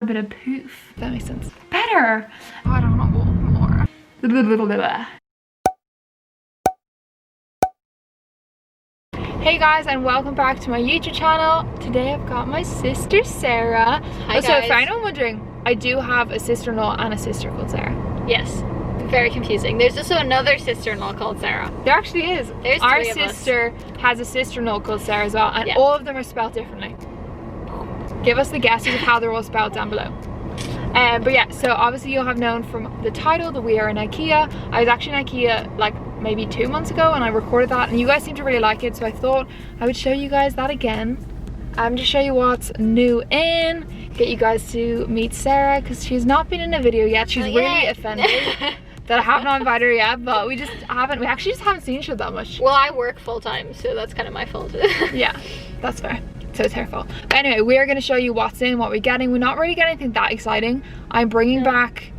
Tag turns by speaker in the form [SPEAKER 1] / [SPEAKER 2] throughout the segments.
[SPEAKER 1] A bit of poof, if that makes sense. Better! Oh, I don't want to walk more. Hey guys, and welcome back to my YouTube channel. Today I've got my sister Sarah.
[SPEAKER 2] Hi
[SPEAKER 1] so
[SPEAKER 2] guys.
[SPEAKER 1] for anyone wondering, I do have a sister-in-law and a sister called Sarah.
[SPEAKER 2] Yes, very confusing. There's also another sister-in-law called Sarah.
[SPEAKER 1] There actually is.
[SPEAKER 2] There's
[SPEAKER 1] Our
[SPEAKER 2] three of us.
[SPEAKER 1] sister has a sister-in-law called Sarah as well, and
[SPEAKER 2] Yeah.
[SPEAKER 1] all of them are spelled differently. Give us the guesses of how they're all spelled down below. But yeah, so obviously you'll have known from the title that we are in IKEA. I was actually in IKEA like maybe 2 months ago and I recorded that, and you guys seem to really like it, so I thought I would show you guys that again. To show you what's new in, get you guys to meet Sarah, because she's not been in a video yet. She's really offended that I have not invited her yet, but we actually just haven't seen each other that much.
[SPEAKER 2] Well, I work full-time, so that's kind of my fault.
[SPEAKER 1] Yeah, that's fair. So it's her fault. But anyway, we are going to show you what's in, what we're getting. We're not really getting anything that exciting. I'm bringing back,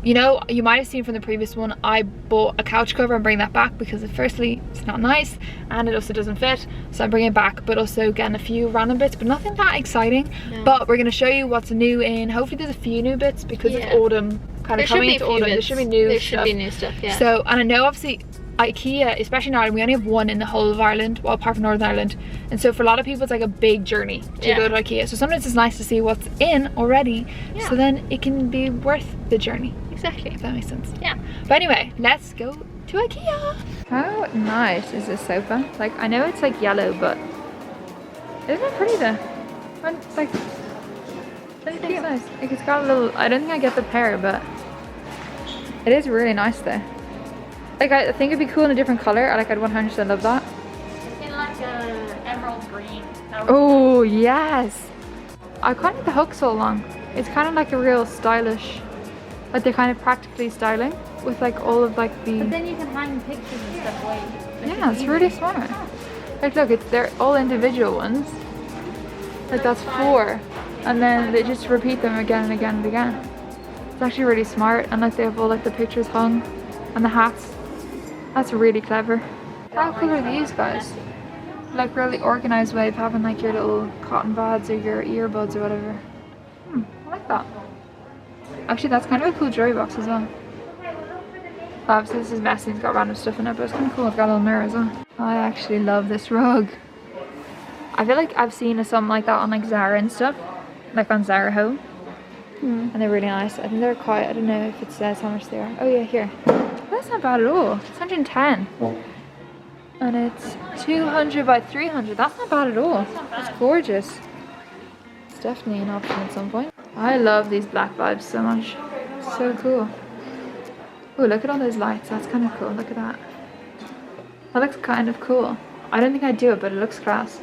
[SPEAKER 1] you know, you might have seen from the previous one, I bought a couch cover and bring that back because firstly it's not nice and it also doesn't fit, so I'm bringing it back, but also getting a few random bits, but nothing that exciting. But we're going to show you what's new in. Hopefully there's a few new bits because it's autumn, kind of coming into autumn. There should be new stuff.
[SPEAKER 2] There should be new stuff, yeah.
[SPEAKER 1] So, and I know obviously IKEA, especially in Ireland, we only have one in the whole of Ireland, well apart from Northern Ireland, and so for a lot of people it's like a big journey to go to IKEA, so sometimes it's nice to see what's in already, so then it can be worth the journey.
[SPEAKER 2] Exactly.
[SPEAKER 1] If that makes sense.
[SPEAKER 2] Yeah.
[SPEAKER 1] But anyway, let's go to IKEA. How nice is this sofa? Like, I know it's like yellow, but isn't it pretty though? It's like, it's nice. Like, it's got a little, I don't think I get the pear, but it is really nice though. Like, I think it'd be cool in a different color. I'd 100% love that.
[SPEAKER 2] In like a emerald green.
[SPEAKER 1] Oh yes. I quite like the hooks all along. It's kind of like a real stylish, like they're kind of practically styling with like all of like the.
[SPEAKER 2] But then you can hang pictures and stuff away.
[SPEAKER 1] Yeah, it's really smart. Like, look, they're all individual ones. Like, that's 4, and then they just repeat them again and again and again. It's actually really smart, and like they have all like the pictures hung and the hats. That's really clever. How cool are these guys? Like, really organized way of having like your little cotton buds or your earbuds or whatever. I like that. Actually, that's kind of a cool jewelry box as well. Obviously this is messy, it's got random stuff in it, but it's kind of cool. It's got a little mirror as well. I actually love this rug. I feel like I've seen something like that on like Zara and stuff, like on Zara Home, and they're really nice. I think they're quite, I don't know if it says how much they are. Oh yeah, here. That's not bad at all. It's 110, and it's 200 by 300. That's not bad at all. It's gorgeous. It's definitely an option at some point. I love these black vibes so much. So cool. Oh, look at all those lights. That's kind of cool. Look at that. That looks kind of cool. I don't think I'd do it, but it looks class.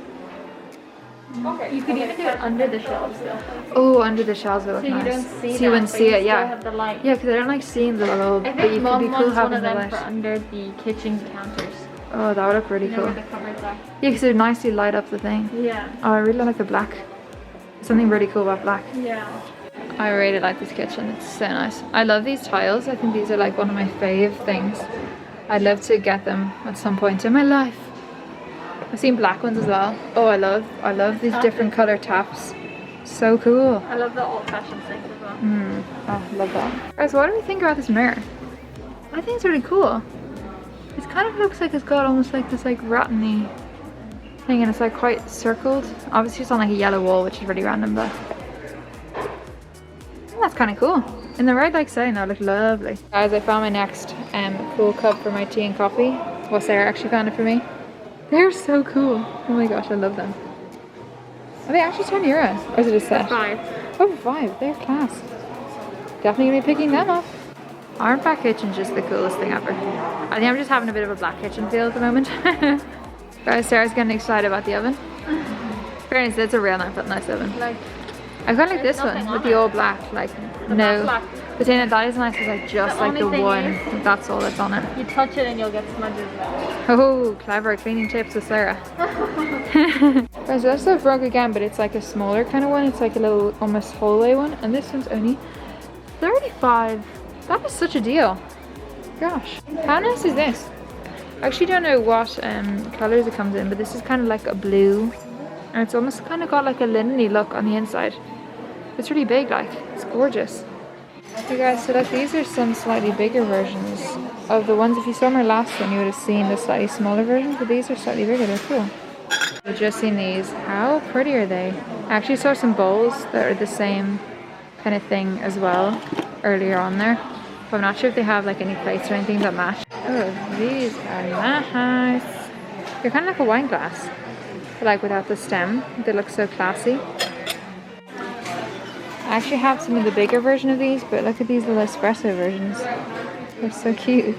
[SPEAKER 2] Okay. You could even do it under the shelves though.
[SPEAKER 1] Oh, under the shelves would look
[SPEAKER 2] so
[SPEAKER 1] nice.
[SPEAKER 2] You don't see
[SPEAKER 1] so you wouldn't see it, yeah.
[SPEAKER 2] Have the light.
[SPEAKER 1] Yeah, because I don't like seeing the little.
[SPEAKER 2] I
[SPEAKER 1] but you
[SPEAKER 2] think
[SPEAKER 1] could
[SPEAKER 2] Mom
[SPEAKER 1] be cool
[SPEAKER 2] wants one
[SPEAKER 1] having
[SPEAKER 2] of
[SPEAKER 1] the
[SPEAKER 2] them
[SPEAKER 1] light.
[SPEAKER 2] for under the kitchen counters.
[SPEAKER 1] Oh, that would look really
[SPEAKER 2] You know
[SPEAKER 1] cool.
[SPEAKER 2] where the cupboards are.
[SPEAKER 1] Yeah, because it would nicely light up the thing.
[SPEAKER 2] Yeah.
[SPEAKER 1] Oh, I really like the black. Something really cool about black.
[SPEAKER 2] Yeah.
[SPEAKER 1] I really like this kitchen. It's so nice. I love these tiles. I think these are like one of my fave things. I'd love to get them at some point in my life. I've seen black ones as well. Oh, I love these different color taps. So cool.
[SPEAKER 2] I love the old-fashioned things as well.
[SPEAKER 1] Oh, I love that. Guys, what do we think about this mirror? I think it's really cool. It kind of looks like it's got almost like this like rattany thing, and it's like quite circled. Obviously it's on like a yellow wall, which is really random, but that's kind of cool. In the right like setting, that would look lovely. Guys, I found my next cool cup for my tea and coffee. Well, Sarah actually found it for me. They're so cool. Oh my gosh, I love them. Are they actually €10? Or is it a set?
[SPEAKER 2] 5.
[SPEAKER 1] Oh, 5. They're class. Definitely gonna be picking them up. Aren't black kitchens just the coolest thing ever? I think I'm just having a bit of a black kitchen feel at the moment. Guys, Sarah's getting excited about the oven. Fairness, it's a real nice oven.
[SPEAKER 2] Like,
[SPEAKER 1] I quite like this one with the all black. Like, no.
[SPEAKER 2] black.
[SPEAKER 1] But then that is nice because like just
[SPEAKER 2] The
[SPEAKER 1] like the
[SPEAKER 2] only
[SPEAKER 1] one.
[SPEAKER 2] thing
[SPEAKER 1] That's all that's on it.
[SPEAKER 2] you touch it and you'll get smudges.
[SPEAKER 1] Oh, clever cleaning tips with Sarah. Guys, that's the rug again, but it's like a smaller kind of one. It's like a little almost hallway one, and this one's only 35. That is such a deal. Gosh, how nice is this? I actually don't know what colors it comes in, but this is kind of like a blue, and it's almost kind of got like a linen-y look on the inside. It's really big, like, it's gorgeous. Okay guys, so like these are some slightly bigger versions of the ones. If you saw my last one, you would have seen the slightly smaller versions, but these are slightly bigger. They're cool. I've just seen these. How pretty are they? I actually saw some bowls that are the same kind of thing as well earlier on there, but I'm not sure if they have like any plates or anything that match. Oh, these are nice. They're kind of like a wine glass, but like without the stem. They look so classy. I actually have some of the bigger version of these, but look at these little espresso versions. They're so cute.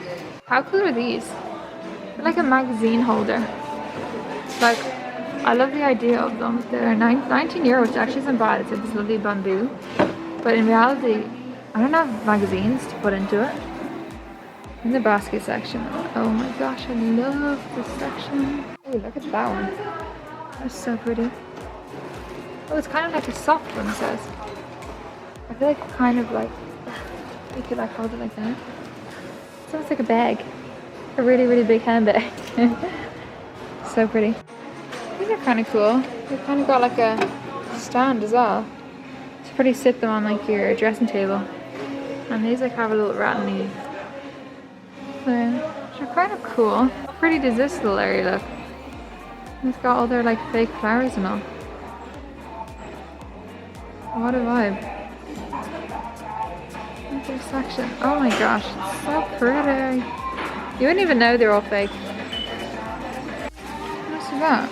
[SPEAKER 1] How cool are these? They're like a magazine holder. Like, I love the idea of them. They're 19 euro, which actually isn't bad. It's this lovely bamboo. But in reality, I don't have magazines to put into it. In the basket section. Oh my gosh, I love this section. Oh, look at that one. That's so pretty. Oh, it's kind of like a soft one, it says. I feel like kind of like, you could like hold it like that. It's almost like a bag. A really, really big handbag. So pretty. These are kind of cool. They've kind of got like a stand as well. It's pretty, sit them on like your dressing table. And these like have a little rat in these. So, they're kind of cool. How pretty does this little area look? It's got all their like fake flowers and all. What a vibe. Section. Oh my gosh, it's so pretty. You wouldn't even know they're all fake. What's that?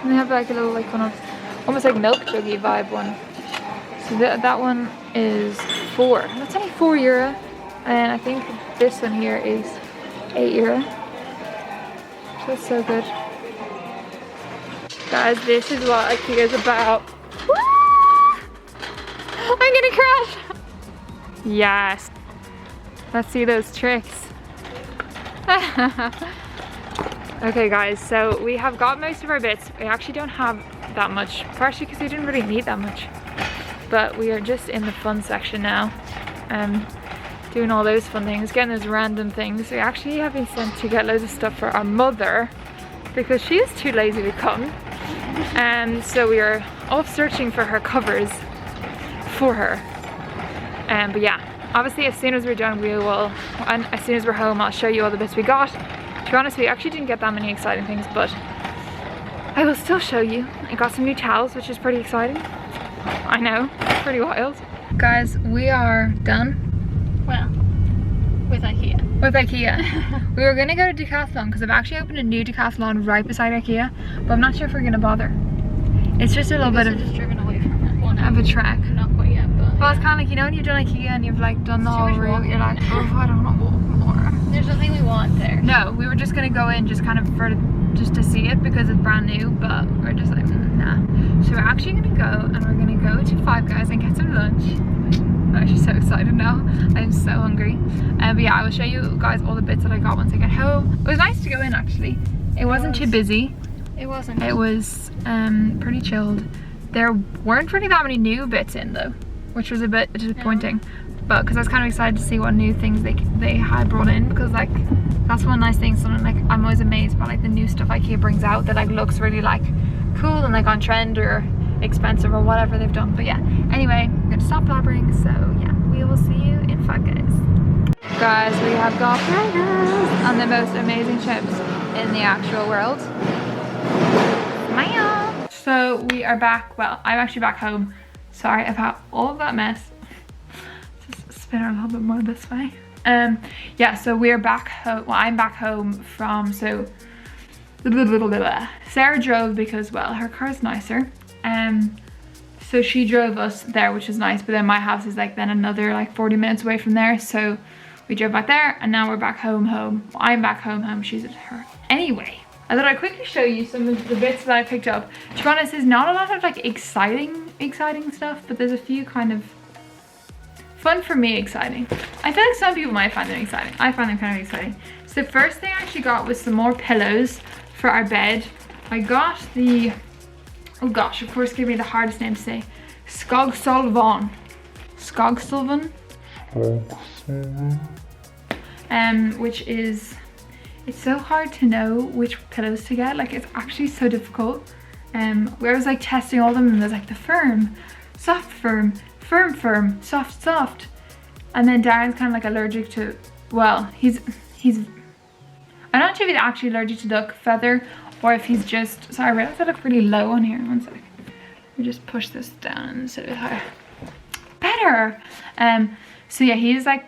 [SPEAKER 1] And they have like a little like kind of almost like milk juggy vibe one. So that one is 4. That's only €4. And I think this one here is €8. That's so good. Guys, this is what IKEA is about. Woo! I'm gonna crash! Yes. Let's see those tricks. Okay guys, so we have got most of our bits. We actually don't have that much, partially because we didn't really need that much. But we are just in the fun section now. Doing all those fun things, getting those random things. We actually have been sent to get loads of stuff for our mother because she is too lazy to come. And so we are off searching for her covers for her. But yeah, obviously as soon as we're done we will, and as soon as we're home I'll show you all the bits we got. To be honest, we actually didn't get that many exciting things, but I will still show you. I got some new towels, which is pretty exciting. I know, pretty wild. Guys, we are done.
[SPEAKER 2] Well, with IKEA.
[SPEAKER 1] With IKEA. We were gonna go to Decathlon because I've actually opened a new Decathlon right beside IKEA, but I'm not sure if we're gonna bother. It's just a little bit of,
[SPEAKER 2] just driven away from it. Well, no,
[SPEAKER 1] of a trek.
[SPEAKER 2] not quite yet, but
[SPEAKER 1] Well, it's kind of like, you know, when you've done IKEA and you've like done the whole route, you're like, oh, I don't want to walk more.
[SPEAKER 2] there's nothing we want there.
[SPEAKER 1] No, we were just gonna go in just kind of for just to see it because it's brand new, but we're just like, nah. So we're actually gonna go and we're gonna go to Five Guys and get some lunch. I'm actually so excited now. I'm so hungry. But yeah, I will show you guys all the bits that I got once I get home. It was nice to go in actually. It wasn't too busy.
[SPEAKER 2] It wasn't.
[SPEAKER 1] It was pretty chilled. There weren't really that many new bits in though, which was a bit disappointing. No. But because I was kind of excited to see what new things they had brought in, because like that's one nice thing. Something like I'm always amazed by like the new stuff IKEA brings out that like looks really like cool and like on trend or expensive or whatever they've done. But yeah, anyway, I'm gonna stop blabbering. So yeah, we will see you in 5 Guys. Guys, we have got burgers and the most amazing chips in the actual world. Smile. So we are back. Well, I'm actually back home. Sorry about all of that mess. Just spin it a little bit more this way. Yeah, so we're back home. Well, I'm back home from, so Sarah drove because, well, her car's nicer. So she drove us there, which is nice, but then my house is like then another like 40 minutes away from there, so we drove back there and now we're back home. Well, I'm back home, she's at her. Anyway, I thought I'd quickly show you some of the bits that I picked up. To be honest, there's not a lot of like exciting stuff, but there's a few kind of fun for me exciting. I feel like some people might find them exciting. I find them kind of exciting. So the first thing I actually got was some more pillows for our bed. I got the, oh gosh, of course, give me the hardest name to say. Skogstolvan. Which is, it's so hard to know which pillows to get. Like, it's actually so difficult. Where I was like testing all of them, and there's like the firm, soft firm, firm, soft. And then Darren's kind of like allergic to, well, he's, I'm not sure if he's actually allergic to duck feather or if he's just, sorry, I realized I look really low on here. One sec. Let me just push this down instead of higher. Better. So yeah, he's like,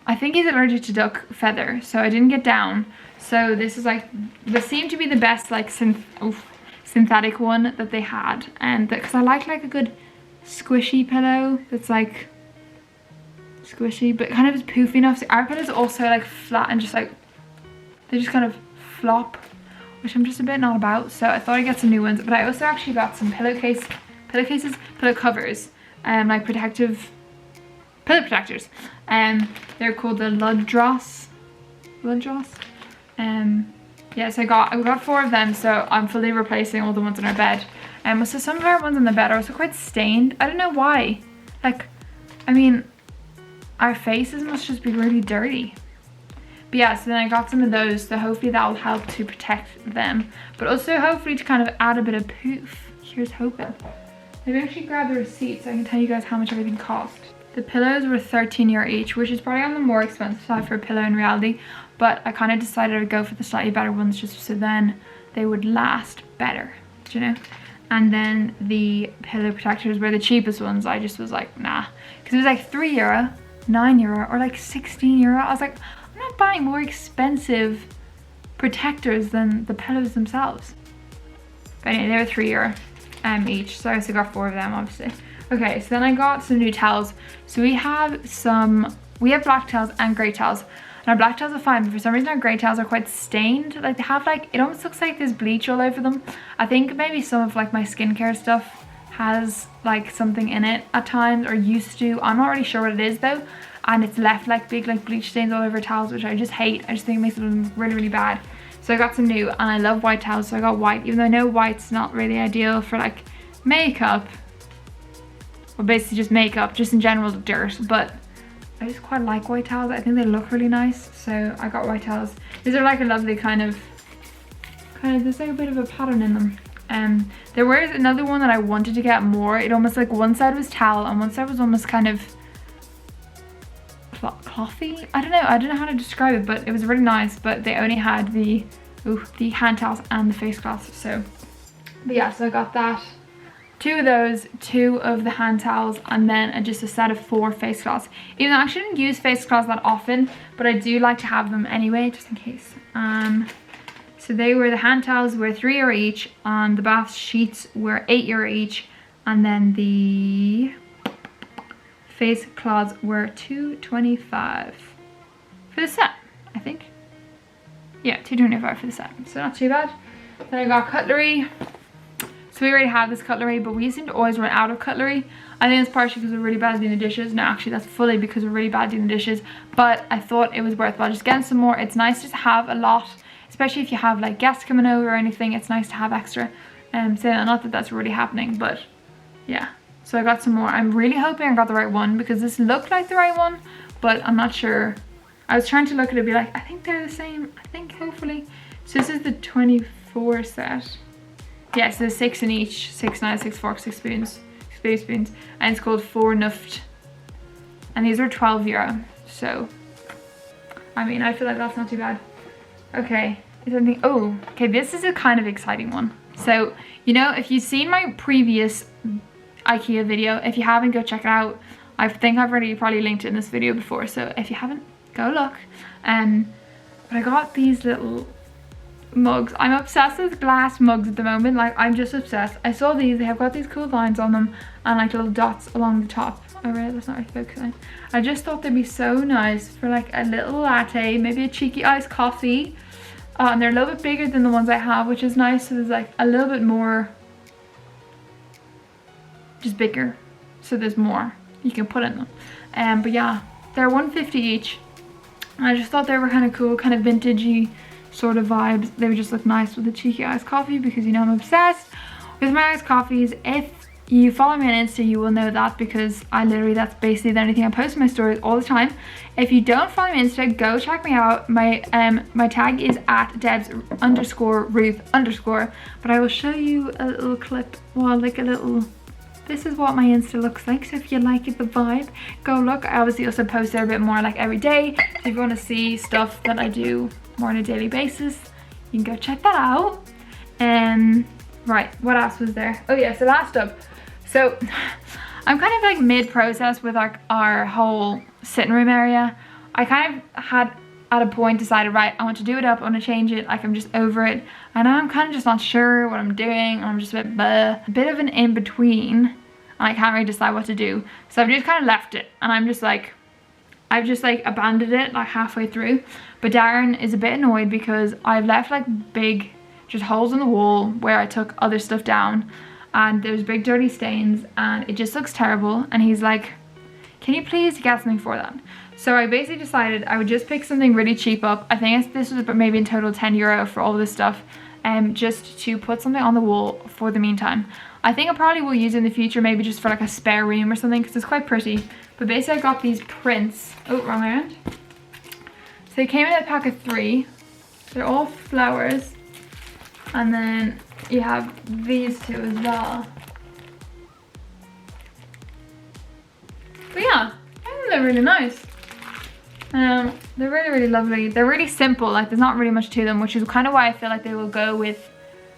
[SPEAKER 1] I think he's allergic to duck feather, so I didn't get down. So this is like, this seemed to be the best like synthetic one that they had, and because I like a good squishy pillow that's like squishy but kind of is poofy enough. So our pillows also like flat and just like, they just kind of flop, which I'm just a bit not about. So I thought I'd get some new ones, but I also actually got some pillow covers, like protective pillow protectors. They're called the Ludros. Yeah, so I got 4 of them, so I'm fully replacing all the ones in our bed. So some of our ones in the bed are also quite stained. I don't know why. Like, I mean, our faces must just be really dirty. But yeah, so then I got some of those, so hopefully that will help to protect them, but also hopefully to kind of add a bit of poof. Here's hoping. Maybe I actually grab the receipt so I can tell you guys how much everything cost. The pillows were €13 each, which is probably on the more expensive side for a pillow in reality, but I kind of decided I would go for the slightly better ones just so then they would last better, do you know? And then the pillow protectors were the cheapest ones. I just was like, nah, because it was like €3, €9, or like €16. I was like, I'm not buying more expensive protectors than the pillows themselves. But anyway, they were €3 each, so I also got 4 of them, obviously. Okay, so then I got some new towels. So we have black towels and grey towels. And our black towels are fine, but for some reason our grey towels are quite stained. Like they have like, it almost looks like there's bleach all over them. I think maybe some of like my skincare stuff has like something in it at times, or used to. I'm not really sure what it is though. And it's left like big like bleach stains all over towels, which I just hate. I just think it makes them look really, really bad. So I got some new, and I love white towels, so I got white, even though I know white's not really ideal for like makeup. Well, basically just makeup, just in general dirt, but I just quite like white towels. I think they look really nice, so I got white towels. These are like a lovely kind of there's like a bit of a pattern in them. There was another one that I wanted to get more. It almost like one side was towel and one side was almost kind of clothy. I don't know how to describe it, but it was really nice. But they only had the hand towels and the face cloths. So, but yeah, so I got that. 2 of those, 2 of the hand towels, and then just a set of 4 face cloths. Even though I shouldn't use face cloths that often, but I do like to have them anyway, just in case. So they were, the hand towels were €3 each, and the bath sheets were €8 each, and then the face cloths were $2.25 for the set, I think. Yeah, $2.25 for the set, so not too bad. Then I got cutlery. So we already have this cutlery, but we seem to always run out of cutlery. I think it's partially because we're really bad at doing the dishes. No, actually that's fully because we're really bad at doing the dishes. But I thought it was worthwhile just getting some more. It's nice just to have a lot, especially if you have like guests coming over or anything. It's nice to have extra. So not that that's really happening, but yeah. So I got some more. I'm really hoping I got the right one because this looked like the right one, but I'm not sure. I was trying to look at it and be like, I think they're the same. I think hopefully. So this is the 24 set. Yeah, so there's 6 in each, 6 knives, 6 forks, 6 spoons, 6 baby spoons, and it's called 4 Nuft. And these are €12. So, I mean, I feel like that's not too bad. Okay, is anything, oh, okay, this is a kind of exciting one. So, you know, if you've seen my previous IKEA video, if you haven't, go check it out. I think I've already probably linked it in this video before, so if you haven't, go look. But I got these little mugs. I'm obsessed with glass mugs at the moment. Like, I'm just obsessed. I saw these, they have got these cool lines on them and like little dots along the top. Oh right, that's not really focusing. I just thought they'd be so nice for like a little latte, maybe a cheeky iced coffee. And they're a little bit bigger than the ones I have, which is nice. So there's like a little bit more, just bigger. So there's more you can put in them. But yeah, they're $1.50 each. And I just thought they were kind of cool, kind of vintagey sort of vibes. They would just look nice with a cheeky iced coffee because you know I'm obsessed with my iced coffees. If you follow me on Insta, you will know that because I literally, that's basically the only thing I post in my stories all the time. If you don't follow me on Insta, go check me out. My tag is at Debs_Ruth_. But I will show you a little clip, well, like a little this is what my Insta looks like. So if you like the vibe, go look. I obviously also post there a bit more like every day. So if you want to see stuff that I do more on a daily basis, you can go check that out. Right, what else was there? Oh yeah, so last up. So I'm kind of like mid-process with our whole sitting room area. I kind of had at a point decided, right, I want to do it up, I want to change it, like I'm just over it. And now I'm kind of just not sure what I'm doing. I'm just a bit of an in-between, and I can't really decide what to do. So I've just kind of left it, and I've just like abandoned it like halfway through. But Darren is a bit annoyed because I've left like big just holes in the wall where I took other stuff down, and there's big dirty stains, and it just looks terrible. And he's like, can you please get something for that? So I basically decided I would just pick something really cheap up. I think this was maybe in total €10 for all this stuff, just to put something on the wall for the meantime. I think I probably will use it in the future, maybe just for like a spare room or something, because it's quite pretty. But basically I got these prints. Oh, wrong way around. So they came in a pack of 3. They're all flowers. And then you have these 2 as well. But yeah, I think they're really nice. They're really lovely. They're really simple, like there's not really much to them, which is kind of why I feel like they will go with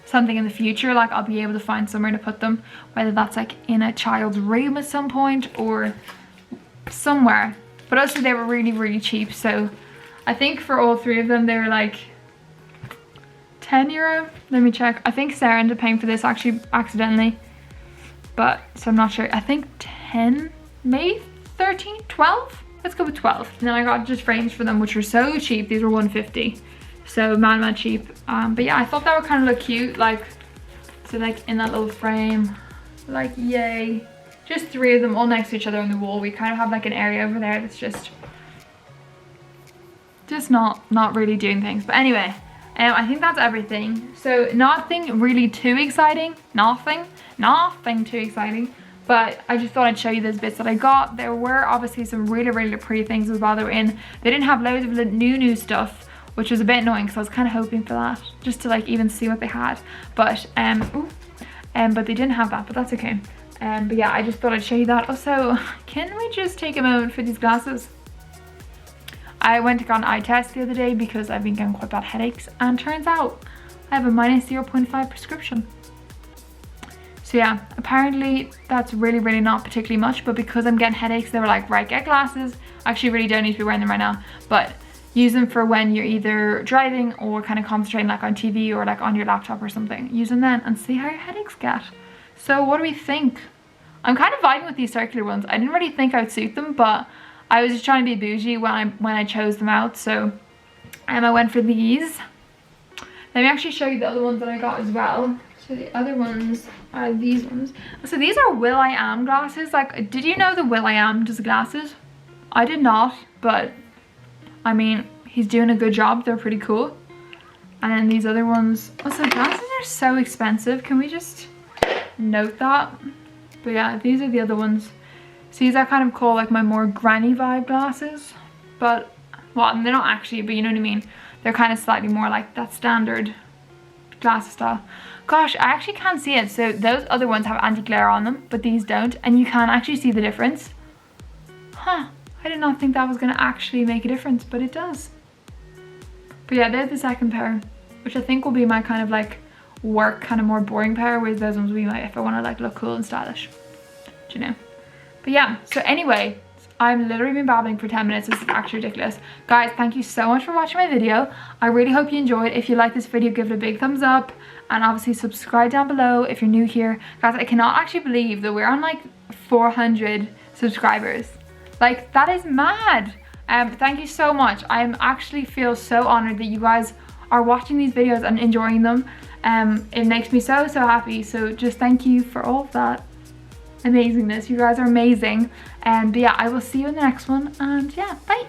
[SPEAKER 1] something in the future. Like I'll be able to find somewhere to put them, whether that's like in a child's room at some point or somewhere. But also they were really cheap, so I think for all 3 of them they were like €10. Let me check. I think Sarah ended up paying for this actually accidentally, but so I'm not sure. I think 10, maybe 13, 12. Let's go with 12. And then I got just frames for them, which were so cheap. These were $1.50, so mad cheap. But yeah, I thought that would kind of look cute, like so like in that little frame, like yay. Just 3 of them all next to each other on the wall. We kind of have like an area over there that's just not really doing things. But anyway, I think that's everything. So nothing really too exciting. Nothing too exciting. But I just thought I'd show you those bits that I got. There were obviously some really pretty things as well that were in. They didn't have loads of new stuff, which was a bit annoying because I was kind of hoping for that, just to like even see what they had. But but they didn't have that, but that's okay. But yeah, I just thought I'd show you that. Also, can we just take a moment for these glasses? I went to get an eye test the other day because I've been getting quite bad headaches, and turns out I have a -0.5 prescription. So yeah, apparently that's really not particularly much, but because I'm getting headaches, they were like, right, get glasses. Actually really don't need to be wearing them right now, but use them for when you're either driving or kind of concentrating like on TV or like on your laptop or something. Use them then and see how your headaches get. So what do we think? I'm kind of vibing with these circular ones. I didn't really think I would suit them, but I was just trying to be bougie when I chose them out. So I went for these. Let me actually show you the other ones that I got as well. So the other ones are these ones. So these are will.i.am glasses. Like, did you know that will.i.am does glasses? I did not, but I mean, he's doing a good job. They're pretty cool. And then these other ones. Also, glasses are so expensive. Can we just note that? But yeah, these are the other ones. So these I kind of call like my more granny vibe glasses. But, well, they're not actually, but you know what I mean. They're kind of slightly more like that standard glasses style. Gosh, I actually can't see it. So those other ones have anti-glare on them, but these don't. And you can actually see the difference. Huh. I did not think that was going to actually make a difference, but it does. But yeah, they're the second pair, which I think will be my kind of like work, kind of more boring pair, whereas those ones will be my if I want to like look cool and stylish. Do you know? But yeah, so anyway, I'm literally been babbling for 10 minutes. This is actually ridiculous. Guys, thank you so much for watching my video. I really hope you enjoyed. If you like this video, give it a big thumbs up. And obviously subscribe down below if you're new here. Guys, I cannot actually believe that we're on like 400 subscribers. Like, that is mad. Thank you so much. I actually feel so honored that you guys are watching these videos and enjoying them. It makes me so happy. So just thank you for all of that amazingness. You guys are amazing. But yeah, I will see you in the next one. And yeah, bye.